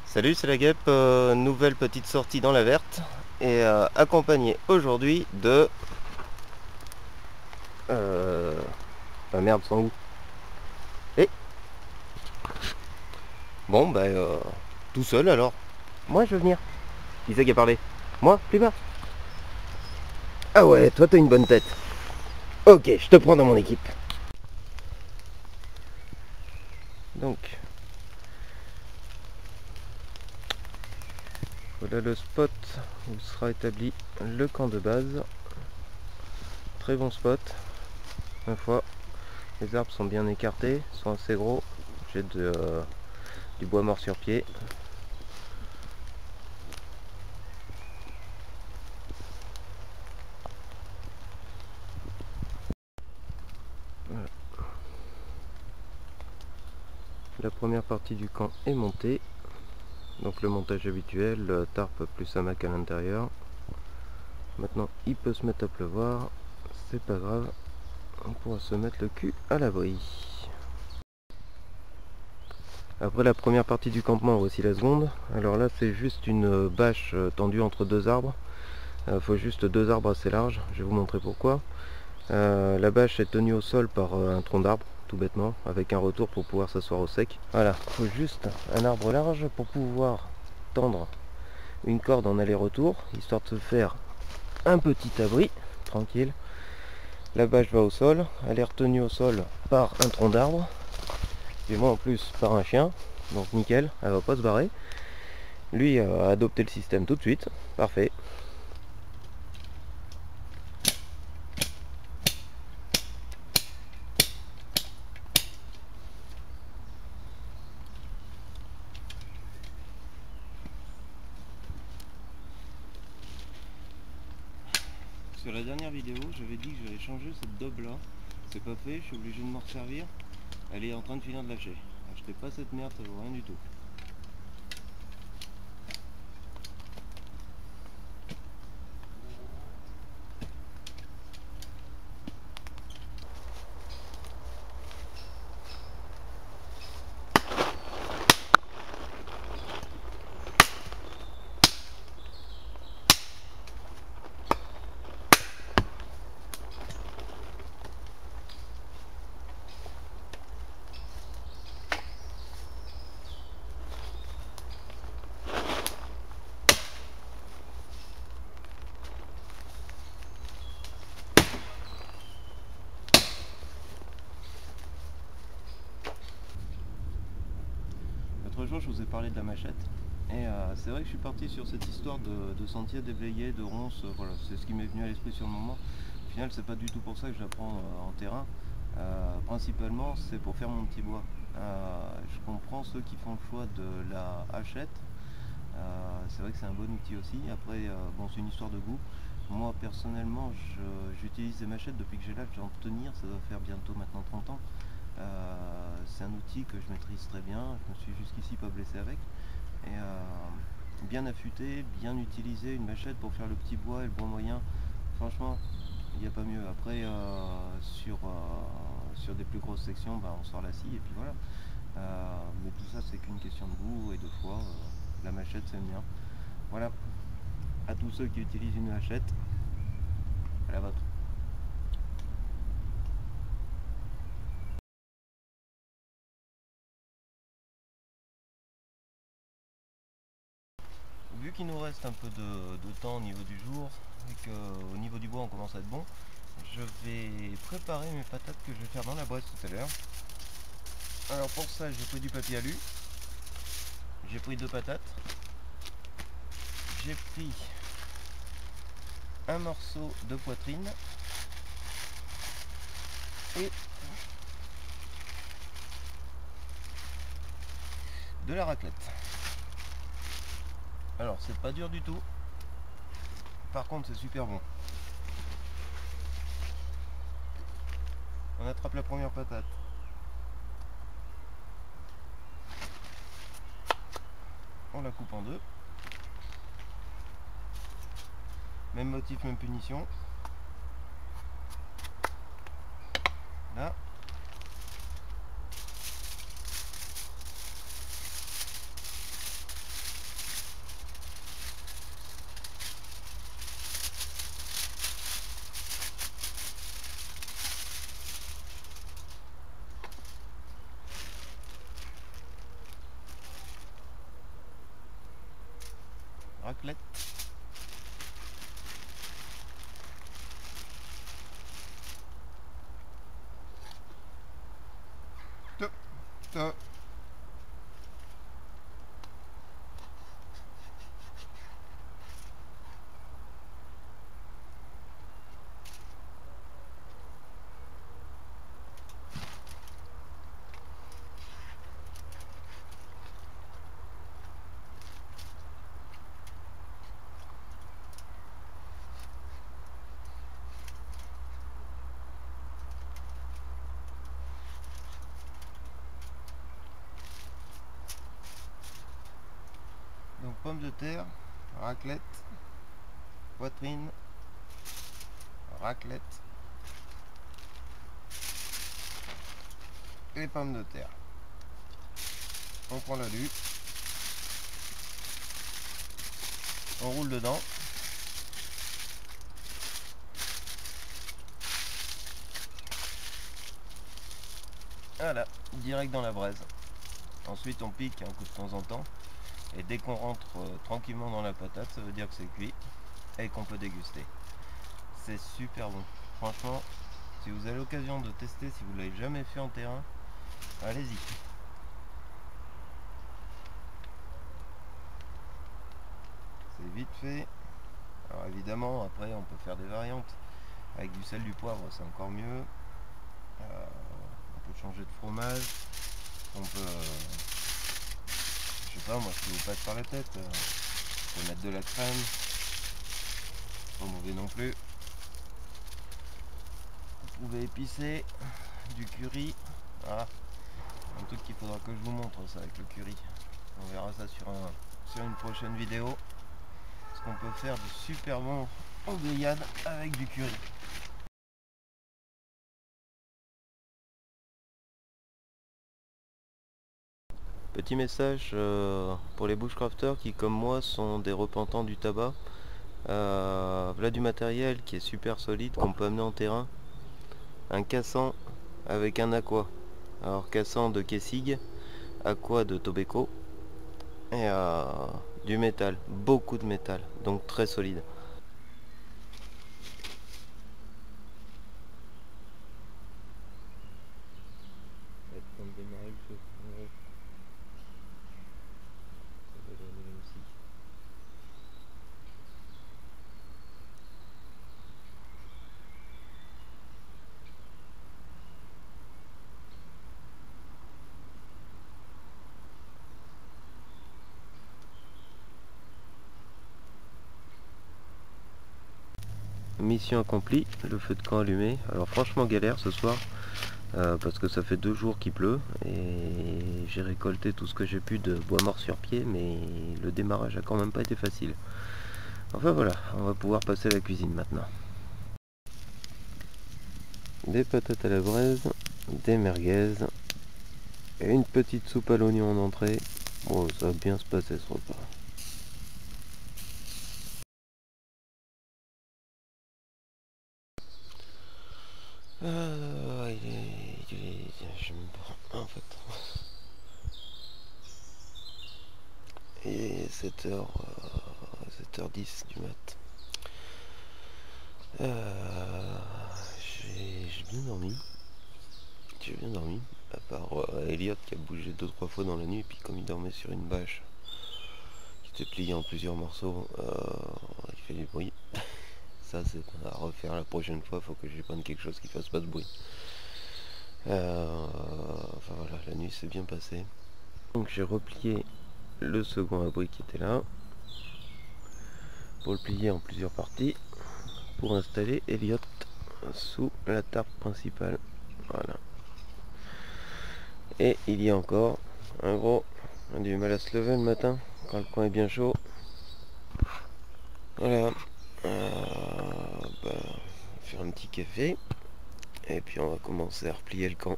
Salut, c'est la guêpe, nouvelle petite sortie dans la verte et accompagné aujourd'hui de... Ah merde, sans où? Et bon, bah, tout seul alors. Moi, je veux venir. Qui c'est qui a parlé? Moi, plus bas. Ah ouais, toi t'as une bonne tête. Ok, je te prends dans mon équipe. Donc, voilà le spot où sera établi le camp de base. Très bon spot. Une fois, les arbres sont bien écartés, sont assez gros. J'ai du bois mort sur pied. Voilà. La première partie du camp est montée. Donc le montage habituel, tarp plus hamac à l'intérieur. Maintenant il peut se mettre à pleuvoir, c'est pas grave, on pourra se mettre le cul à l'abri. Après la première partie du campement, voici la seconde. Alors là c'est juste une bâche tendue entre deux arbres. Il faut juste deux arbres assez larges, je vais vous montrer pourquoi. La bâche est tenue au sol par un tronc d'arbre, tout bêtement, avec un retour pour pouvoir s'asseoir au sec. Voilà, il faut juste un arbre large pour pouvoir tendre une corde en aller-retour, histoire de se faire un petit abri, tranquille. La bâche va au sol, elle est retenue au sol par un tronc d'arbre, et moi en plus par un chien, donc nickel, elle va pas se barrer. Lui a adopté le système tout de suite, parfait. Sur la dernière vidéo, j'avais dit que j'allais changer cette daube là. C'est pas fait, je suis obligé de m'en resservir. Elle est en train de finir de lâcher. Achetez pas cette merde, ça vaut rien du tout. L'autre jour, je vous ai parlé de la machette. Et c'est vrai que je suis parti sur cette histoire de sentiers déblayés, de ronces, voilà, c'est ce qui m'est venu à l'esprit sur le moment. Au final, c'est pas du tout pour ça que je la prends en terrain. Principalement, c'est pour faire mon petit bois. Je comprends ceux qui font le choix de la hachette. C'est vrai que c'est un bon outil aussi. Après, bon, c'est une histoire de goût. Moi, personnellement, j'utilise des machettes depuis que j'ai l'âge d'en tenir. Ça doit faire bientôt maintenant 30 ans. C'est un outil que je maîtrise très bien, je me suis jusqu'ici pas blessé avec. Et bien affûté, bien utilisé, une machette pour faire le petit bois et le bois moyen, franchement, il n'y a pas mieux. Après, sur des plus grosses sections, bah, on sort la scie et puis voilà. Mais tout ça, c'est qu'une question de goût et de foi. La machette, c'est bien. Voilà, à tous ceux qui utilisent une machette, à la vôtre. Vu qu'il nous reste un peu de temps au niveau du jour et qu'au niveau du bois on commence à être bon, je vais préparer mes patates que je vais faire dans la boîte tout à l'heure. Alors pour ça j'ai pris du papier alu, j'ai pris deux patates, j'ai pris un morceau de poitrine et de la raclette. Alors c'est pas dur du tout, par contre c'est super bon. On attrape la première patate. On la coupe en deux. Même motif, même punition. Là. raclette. Top, top. Donc pommes de terre, raclette, poitrine, raclette et pommes de terre. On prend l'alu, on roule dedans. Voilà, direct dans la braise. Ensuite on pique un coup de temps en temps. Et dès qu'on rentre tranquillement dans la patate, ça veut dire que c'est cuit et qu'on peut déguster. C'est super bon. Franchement, si vous avez l'occasion de tester, si vous ne l'avez jamais fait en terrain, allez-y. C'est vite fait. Alors évidemment, après on peut faire des variantes. Avec du sel, du poivre, c'est encore mieux. On peut changer de fromage. On peut... je sais pas moi, ce qui vous passe par la tête. On peut mettre de la crème. Pas mauvais non plus. Vous pouvez épicer du curry. Voilà. Un truc qu'il faudra que je vous montre ça avec le curry. On verra ça sur une prochaine vidéo. Parce qu'on peut faire du super bon en grillade avec du curry. Petit message pour les bushcrafters qui comme moi sont des repentants du tabac. Voilà du matériel qui est super solide qu'on peut amener en terrain. Un cassant avec un aqua. Alors cassant de Kessig, aqua de Tobeco et du métal, beaucoup de métal, donc très solide. Mission accomplie, le feu de camp allumé. Alors franchement galère ce soir parce que ça fait 2 jours qu'il pleut et j'ai récolté tout ce que j'ai pu de bois mort sur pied, mais le démarrage a quand même pas été facile. Enfin voilà, on va pouvoir passer à la cuisine maintenant. Des patates à la braise, des merguez et une petite soupe à l'oignon en entrée. Bon, ça va bien se passer ce repas. J'aime pas en fait. Et 7h10 du mat. J'ai bien dormi. J'ai bien dormi. À part Elliot qui a bougé 2-3 fois dans la nuit. Et puis comme il dormait sur une bâche qui était pliée en plusieurs morceaux, il fait du bruit. Ça c'est à refaire la prochaine fois. Faut que je prenne quelque chose qui fasse pas de bruit. Enfin voilà, la nuit s'est bien passée. Donc j'ai replié le second abri qui était là. Pour le plier en plusieurs parties. Pour installer Elliot sous la tarte principale. Voilà. Et il y a encore un gros, on a du mal à se lever le matin quand le coin est bien chaud. Voilà. On va faire un petit café et puis on va commencer à replier le camp.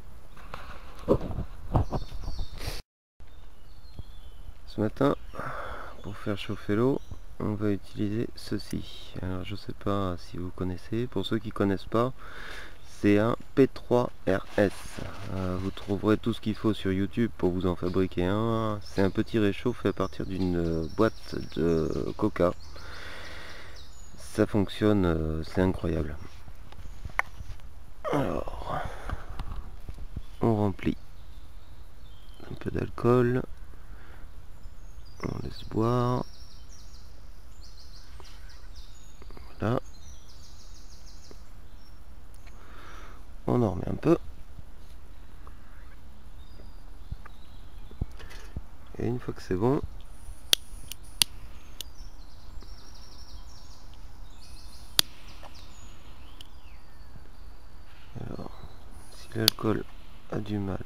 Ce matin, pour faire chauffer l'eau, on va utiliser ceci. Alors je sais pas si vous connaissez, pour ceux qui connaissent pas, c'est un P3RS. Vous trouverez tout ce qu'il faut sur YouTube pour vous en fabriquer un. C'est un petit réchaud fait à partir d'une boîte de coca. Ça fonctionne, c'est incroyable. Alors, on remplit un peu d'alcool, on laisse boire. Voilà. On en remet un peu. Et une fois que c'est bon, alors, si l'alcool a du mal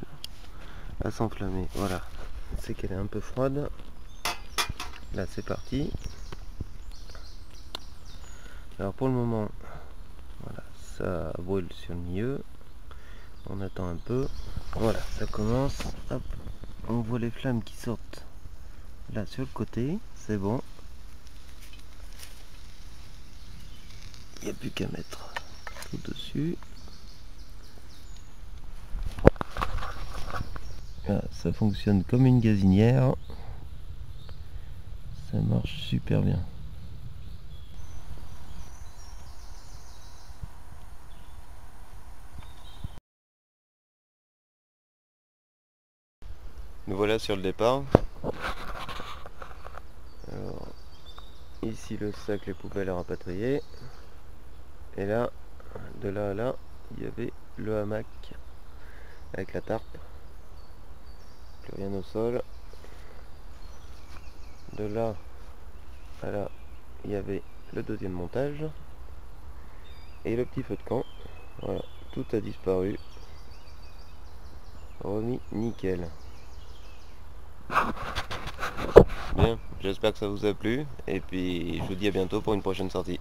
à s'enflammer, voilà, c'est qu'elle est un peu froide. Là c'est parti. Alors pour le moment, voilà, ça brûle sur le milieu. On attend un peu. Voilà, ça commence. Hop, on voit les flammes qui sortent là sur le côté. C'est bon. Il n'y a plus qu'à mettre tout dessus. Là, ça fonctionne comme une gazinière. Ça marche super bien. Nous voilà sur le départ. Alors, ici le sac, les poubelles à rapatrier. Et là, de là à là, il y avait le hamac avec la tarpe. Plus rien au sol. De là à là, il y avait le deuxième montage. Et le petit feu de camp. Voilà, tout a disparu. Remis nickel. Bien, j'espère que ça vous a plu. Et puis je vous dis à bientôt pour une prochaine sortie.